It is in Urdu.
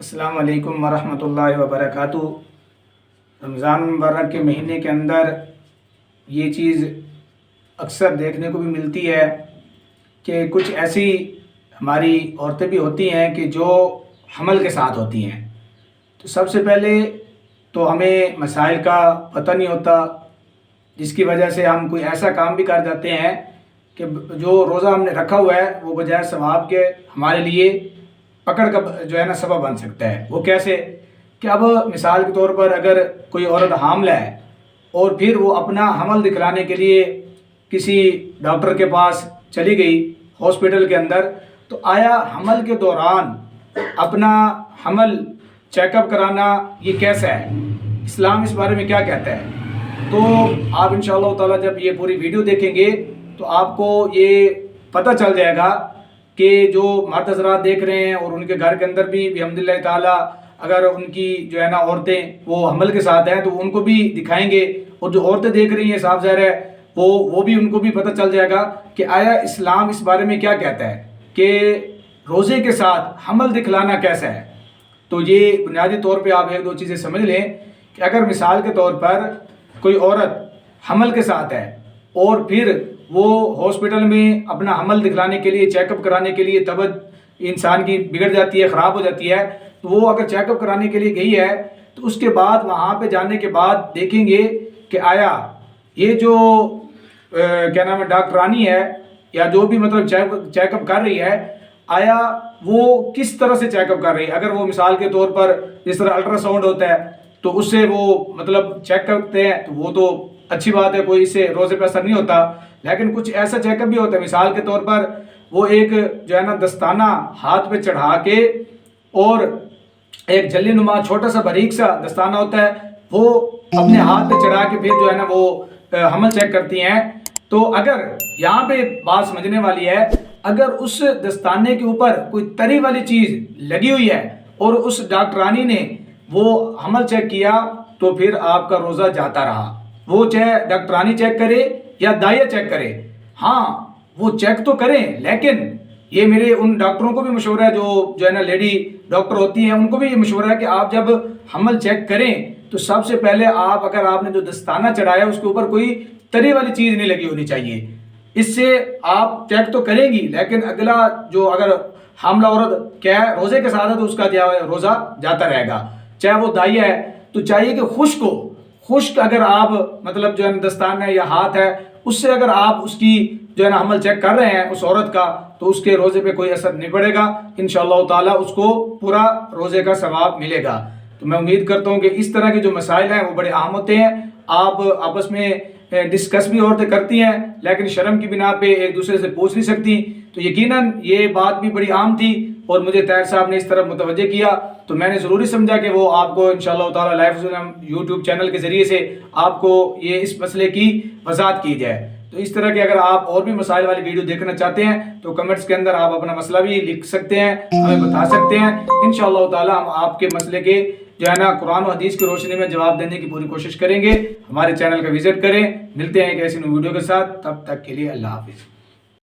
السلام علیکم ورحمۃ اللہ وبرکاتہ۔ رمضان المبارک کے مہینے کے اندر یہ چیز اکثر دیکھنے کو بھی ملتی ہے کہ کچھ ایسی ہماری عورتیں بھی ہوتی ہیں کہ جو حمل کے ساتھ ہوتی ہیں۔ تو سب سے پہلے تو ہمیں مسائل کا پتہ نہیں ہوتا، جس کی وجہ سے ہم کوئی ایسا کام بھی کر جاتے ہیں کہ جو روزہ ہم نے رکھا ہوا ہے وہ بجائے ثواب کے ہمارے لیے پکڑ کا جو ہے نا سبب بن سکتا ہے۔ وہ کیسے کہ اب مثال کے طور پر اگر کوئی عورت حاملہ ہے اور پھر وہ اپنا حمل دکھلانے کے لیے کسی ڈاکٹر کے پاس چلی گئی ہاسپٹل کے اندر، تو آیا حمل کے دوران اپنا حمل چیک اپ کرانا یہ کیسا ہے؟ اسلام اس بارے میں کیا کہتا ہے؟ تو آپ انشاءاللہ تعالیٰ جب یہ پوری ویڈیو دیکھیں گے تو آپ کو یہ پتہ چل جائے گا کہ جو مرد حضرات دیکھ رہے ہیں اور ان کے گھر کے اندر بھی الحمدللہ تعالیٰ اگر ان کی جو ہے نا عورتیں وہ حمل کے ساتھ ہیں تو ان کو بھی دکھائیں گے، اور جو عورتیں دیکھ رہی ہیں صاف ظاہر ہے وہ بھی ان کو بھی پتہ چل جائے گا کہ آیا اسلام اس بارے میں کیا کہتا ہے کہ روزے کے ساتھ حمل دکھلانا کیسا ہے۔ تو یہ بنیادی طور پہ آپ ایک دو چیزیں سمجھ لیں کہ اگر مثال کے طور پر کوئی عورت حمل کے ساتھ ہے اور پھر وہ ہاسپٹل میں اپنا حمل دکھلانے کے لیے چیک اپ کرانے کے لیے طبیعت انسان کی بگڑ جاتی ہے، خراب ہو جاتی ہے، تو وہ اگر چیک اپ کرانے کے لیے گئی ہے تو اس کے بعد وہاں پہ جانے کے بعد دیکھیں گے کہ آیا یہ جو کیا نام ہے ڈاکٹرانی ہے یا جو بھی مطلب چیک اپ کر رہی ہے، آیا وہ کس طرح سے چیک اپ کر رہی ہے۔ اگر وہ مثال کے طور پر جس طرح الٹرا ساؤنڈ ہوتا ہے تو اس سے وہ مطلب چیک کرتے ہیں تو وہ تو اچھی بات ہے، کوئی اس سے روزے پہ اثر نہیں ہوتا، لیکن کچھ ایسا چیک اپ بھی ہوتا ہے مثال کے طور پر وہ ایک جو ہے نا دستانہ ہاتھ پہ چڑھا کے اور ایک جلی نما چھوٹا سا باریک سا دستانہ ہوتا ہے وہ اپنے ہاتھ پہ چڑھا کے پھر جو ہے نا وہ حمل چیک کرتی ہیں۔ تو اگر یہاں پہ بات سمجھنے والی ہے، اگر اس دستانے کے اوپر کوئی تری والی چیز لگی ہوئی ہے اور اس ڈاکٹرانی نے وہ حمل چیک کیا تو پھر آپ کا روزہ جاتا رہا، وہ چاہے ڈاکٹرانی چیک کرے یا دائیا چیک کرے، ہاں وہ چیک تو کریں، لیکن یہ میرے ان ڈاکٹروں کو بھی مشورہ ہے جو ہے نا لیڈی ڈاکٹر ہوتی ہیں، ان کو بھی یہ مشورہ ہے کہ آپ جب حمل چیک کریں تو سب سے پہلے اگر آپ نے جو دستانہ چڑھایا اس کے اوپر کوئی تری والی چیز نہیں لگی ہونی چاہیے۔ اس سے آپ چیک تو کریں گی لیکن اگلا جو اگر حاملہ عورت کیا ہے روزے کے ساتھ ہے تو اس کا روزہ جاتا رہے گا، چاہے وہ دائیا ہے تو چاہیے کہ خشک اگر آپ مطلب جو ہے دستانہ ہے یا ہاتھ ہے اس سے اگر آپ اس کی جو ہے نا حمل چیک کر رہے ہیں اس عورت کا تو اس کے روزے پہ کوئی اثر نہیں پڑے گا، انشاءاللہ تعالیٰ اس کو پورا روزے کا ثواب ملے گا۔ تو میں امید کرتا ہوں کہ اس طرح کے جو مسائل ہیں وہ بڑے عام ہوتے ہیں، آپ آپس میں ڈسکس بھی عورتیں کرتی ہیں لیکن شرم کی بنا پہ ایک دوسرے سے پوچھ نہیں سکتی، تو یقیناً یہ بات بھی بڑی عام تھی اور مجھے طاہر صاحب نے اس طرف متوجہ کیا تو میں نے ضروری سمجھا کہ وہ آپ کو انشاءاللہ تعالیٰ لائف یوٹیوب چینل کے ذریعے سے آپ کو یہ اس مسئلے کی وضاحت کی جائے۔ تو اس طرح کے اگر آپ اور بھی مسائل والی ویڈیو دیکھنا چاہتے ہیں تو کمنٹس کے اندر آپ اپنا مسئلہ بھی لکھ سکتے ہیں، ہمیں بتا سکتے ہیں، انشاءاللہ تعالیٰ ہم آپ کے مسئلے کے جو ہے نا قرآن و حدیث کی روشنی میں جواب دینے کی پوری کوشش کریں گے۔ ہمارے چینل کا وزٹ کریں، ملتے ہیں ایک ایسی نئی ویڈیو کے ساتھ، تب تک کے لیے اللہ حافظ۔